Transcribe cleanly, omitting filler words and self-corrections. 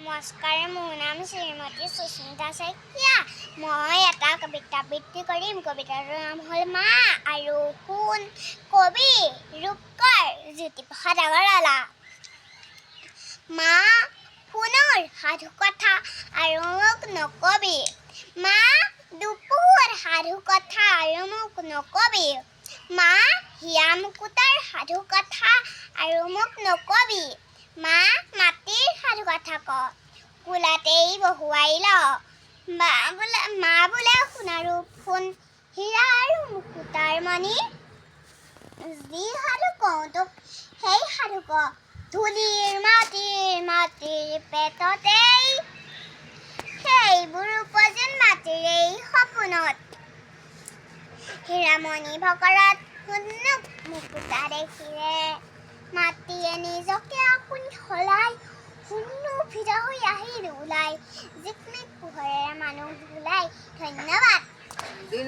নমস্কাৰ, মোৰ নাম শ্ৰীমতী সুস্মিতা শইকীয়া। মই এটা কবিতা আবৃত্তি কৰিম। কবিতাৰ নাম হ'ল মা আৰু সোণ। কবি ৰূপকৰ জ্যোতিপ্ৰসাদ আগৰৱালা। মা সোণৰ সাধু কথা আৰু মোক নকবি, মা দুপোৰ সাধু কথা আৰু মোক নকবি, মা হিয়া মুকুতাৰ সাধু কথা আৰু মোক নকবি, মা মাটিৰ সাধু কথা ক কোলাতেই বহুৱাই ল, মা বোলে সোণাৰু সোণ হীৰা আৰু মুকুতাৰ মণি, যি সাধু কওঁ তোক সেই সাধু ক ধূলিৰ মাটিৰ পেটতেই সেইবোৰ উপজেন মাটিৰেই সপোনত, হীৰামণি ভকৰত সোণ মুকুতা দেখিলে, মাটিয়ে নিজকে আপুনি সলাই সোণ ফিদা হৈ আহিল ওলাই, জিকমিক পোহৰেৰে মানুহ ভুলাই। ধন্যবাদ।